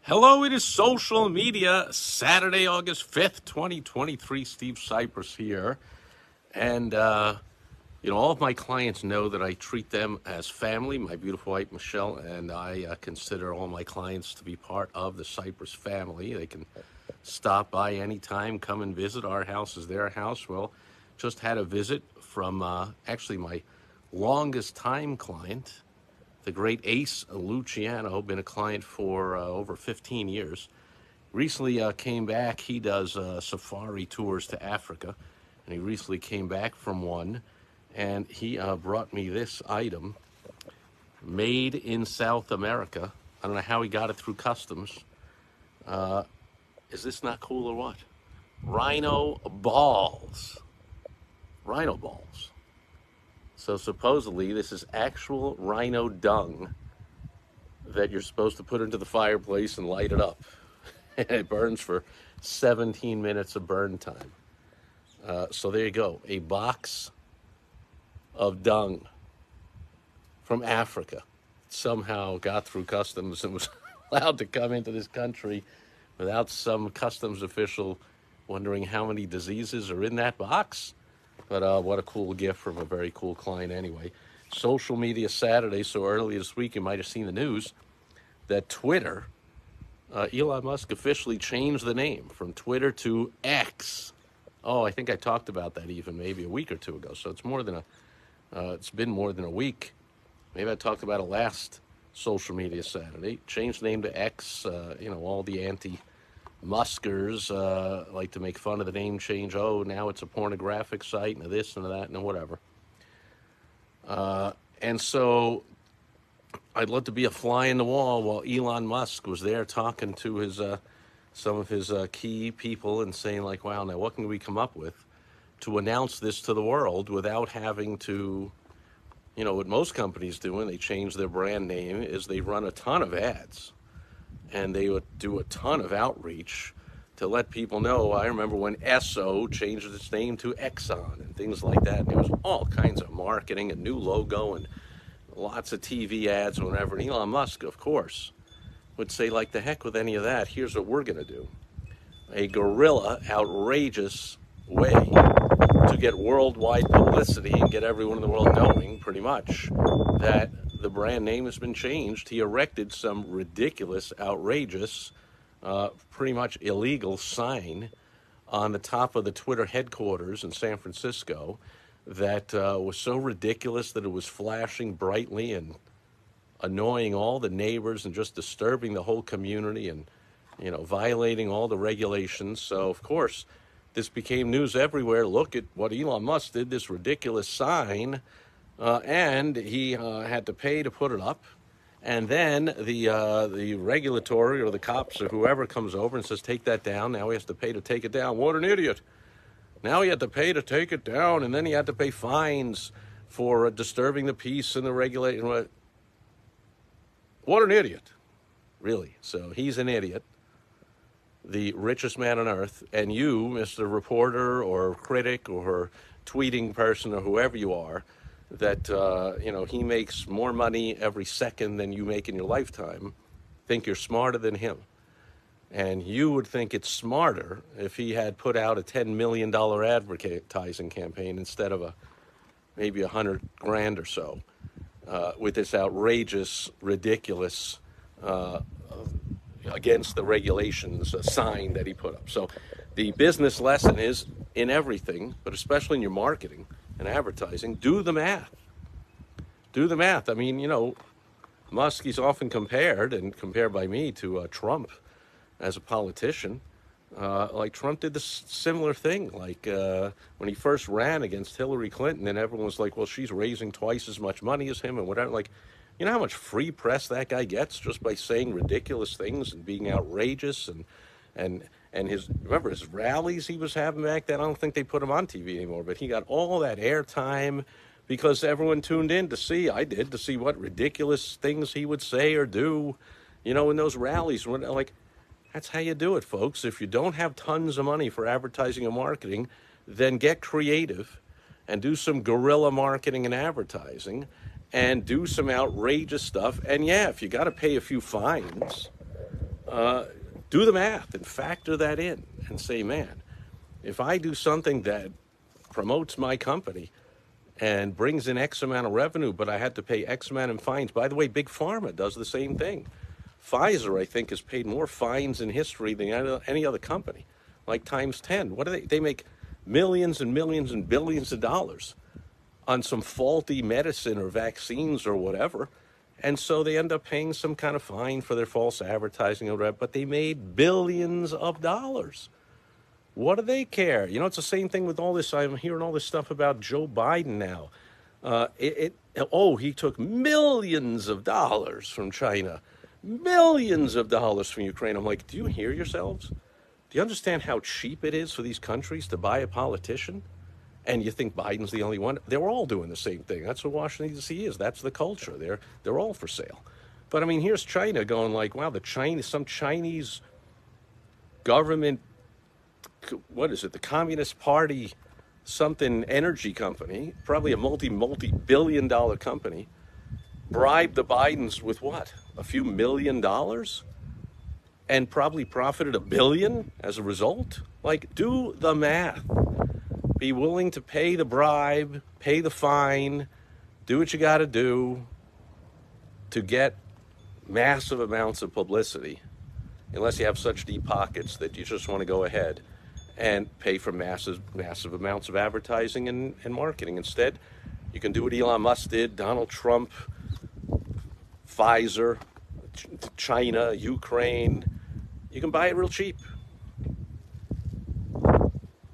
Hello, it is social media, Saturday, August 5th, 2023. Steve Sipress here. And, all of my clients know that I treat them as family. My beautiful wife, Michelle, and I consider all my clients to be part of the Sipress family. They can stop by anytime, come and visit. Our house is their house. Well, just had a visit from actually my longest time client, the great Ace Luciano, been a client for over 15 years. Recently came back. He does safari tours to Africa, and he recently came back from one, and he brought me this item, made in South America. I don't know how he got it through customs. Is this not cool or what? Rhino balls. Rhino balls. So supposedly this is actual rhino dung that you're supposed to put into the fireplace and light it up. It burns for 17 minutes of burn time. So there you go, a box of dung from Africa. Somehow got through customs and was allowed to come into this country without some customs official wondering how many diseases are in that box. But what a cool gift from a very cool client anyway. Social media Saturday, so early this week you might have seen the news that Twitter, Elon Musk officially changed the name from Twitter to X. Oh, I think I talked about that even maybe a week or two ago. So it's it's been more than a week. Maybe I talked about it last social media Saturday. Changed the name to X. All the anti-Muskers like to make fun of the name change. Oh, now it's a pornographic site and this and that and whatever. And so I'd love to be a fly in the wall while Elon Musk was there talking to his some of his key people and saying like, wow, now what can we come up with to announce this to the world without having to, what most companies do when they change their brand name is they run a ton of ads and they would do a ton of outreach to let people know. I remember when Esso changed its name to Exxon and things like that. And there was all kinds of marketing, a new logo and lots of TV ads and whatever. And Elon Musk, of course, would say, like, the heck with any of that. Here's what we're going to do. A guerrilla, outrageous way to get worldwide publicity and get everyone in the world knowing, pretty much, that the brand name has been changed. He erected some ridiculous, outrageous, pretty much illegal sign on the top of the Twitter headquarters in San Francisco that was so ridiculous that it was flashing brightly and annoying all the neighbors and just disturbing the whole community and, violating all the regulations. So, of course, this became news everywhere. Look at what Elon Musk did, this ridiculous sign, and he had to pay to put it up. And then the regulatory or the cops or whoever comes over and says, take that down. Now he has to pay to take it down. What an idiot. Now he had to pay to take it down, and then he had to pay fines for disturbing the peace and the regulation. What an idiot, really. So he's an idiot, the richest man on earth, and you, Mr. Reporter or critic or tweeting person or whoever you are, that, he makes more money every second than you make in your lifetime, think you're smarter than him. And you would think it's smarter if he had put out a $10 million advertising campaign instead of maybe $100,000 or so with this outrageous, ridiculous, against the regulations sign that he put up. So the business lesson is in everything, but especially in your marketing and advertising, do the math. Do the math. I mean, Musk is often compared by me to Trump as a politician. Like Trump did this similar thing. Like when he first ran against Hillary Clinton, and everyone was like, well, she's raising twice as much money as him and whatever. Like, you know how much free press that guy gets just by saying ridiculous things and being outrageous and remember his rallies he was having back then? I don't think they put him on TV anymore, but he got all that airtime because everyone tuned in to see what ridiculous things he would say or do, in those rallies. Like, that's how you do it, folks. If you don't have tons of money for advertising and marketing, then get creative and do some guerrilla marketing and advertising and do some outrageous stuff. And yeah, if you got to pay a few fines, Do the math and factor that in and say, man, if I do something that promotes my company and brings in X amount of revenue, but I had to pay X amount in fines. By the way, Big Pharma does the same thing. Pfizer, I think, has paid more fines in history than any other company, like times 10. What do they? They make millions and millions and billions of dollars on some faulty medicine or vaccines or whatever. And so they end up paying some kind of fine for their false advertising or whatever, but they made billions of dollars. What do they care? You know, it's the same thing with all this. I'm hearing all this stuff about Joe Biden now. He took millions of dollars from China, millions of dollars from Ukraine. I'm like, do you hear yourselves? Do you understand how cheap it is for these countries to buy a politician? And you think Biden's the only one? They're all doing the same thing. That's what Washington, D.C. is. That's the culture. They're all for sale. But I mean, here's China going like, wow, some Chinese government, what is it, the Communist Party, something energy company, probably a multi-billion-dollar company, bribed the Bidens with what? A few $1 million? And probably profited $1 billion as a result? Like, do the math. Be willing to pay the bribe, pay the fine, do what you got to do to get massive amounts of publicity, unless you have such deep pockets that you just want to go ahead and pay for massive amounts of advertising and marketing. Instead, you can do what Elon Musk did, Donald Trump, Pfizer, China, Ukraine. You can buy it real cheap.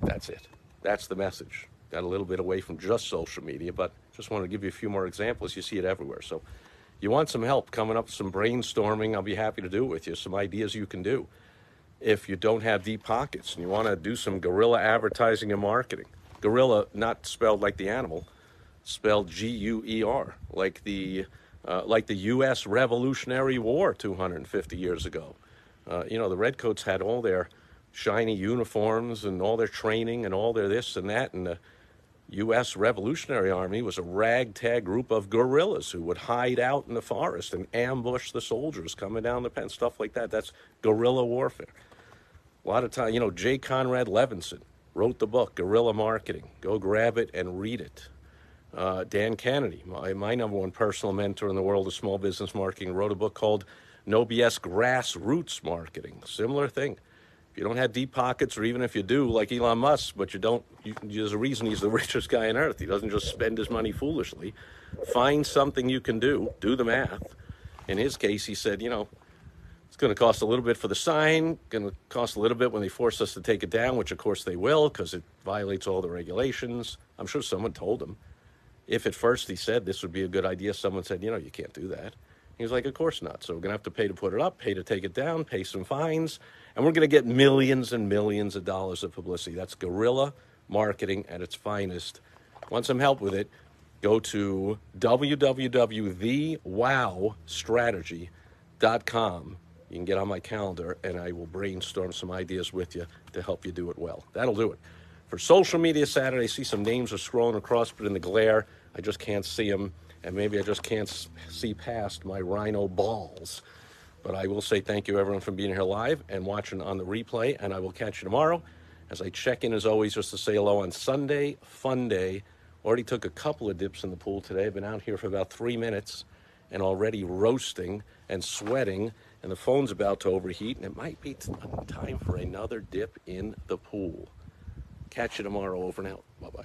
That's it. That's the message. Got a little bit away from just social media, but just want to give you a few more examples. You see it everywhere. So you want some help coming up, some brainstorming, I'll be happy to do it with you, some ideas you can do. If you don't have deep pockets and you want to do some guerrilla advertising and marketing. Guerrilla, not spelled like the animal, spelled G-U-E-R, like the U.S. Revolutionary War 250 years ago. The Redcoats had all their shiny uniforms and all their training and all their this and that, and the U.S. Revolutionary Army was a ragtag group of guerrillas who would hide out in the forest and ambush the soldiers coming down the pen, stuff like that. That's guerrilla warfare. A lot of time, J. Conrad Levinson wrote the book, Guerrilla Marketing. Go grab it and read it. Dan Kennedy, my number one personal mentor in the world of small business marketing, wrote a book called No BS Grassroots Marketing. Similar thing. If you don't have deep pockets, or even if you do, like Elon Musk, but there's a reason he's the richest guy on earth. He doesn't just spend his money foolishly. Find something you can do the math. In his case, he said, it's going to cost a little bit for the sign, going to cost a little bit when they force us to take it down, which of course they will, because it violates all the regulations. I'm sure someone told him. If at first he said this would be a good idea, someone said, you can't do that. He was like, of course not. So we're going to have to pay to put it up, pay to take it down, pay some fines, and we're going to get millions and millions of dollars of publicity. That's guerrilla marketing at its finest. Want some help with it? Go to www.thewowstrategy.com. You can get on my calendar, and I will brainstorm some ideas with you to help you do it well. That'll do it. For Social Media Saturday, I see some names are scrolling across, but in the glare, I just can't see them. And maybe I just can't see past my rhino balls. But I will say thank you, everyone, for being here live and watching on the replay. And I will catch you tomorrow as I check in, as always, just to say hello on Sunday, fun day. Already took a couple of dips in the pool today. I've been out here for about 3 minutes and already roasting and sweating. And the phone's about to overheat. And it might be time for another dip in the pool. Catch you tomorrow. Over and out. Bye-bye.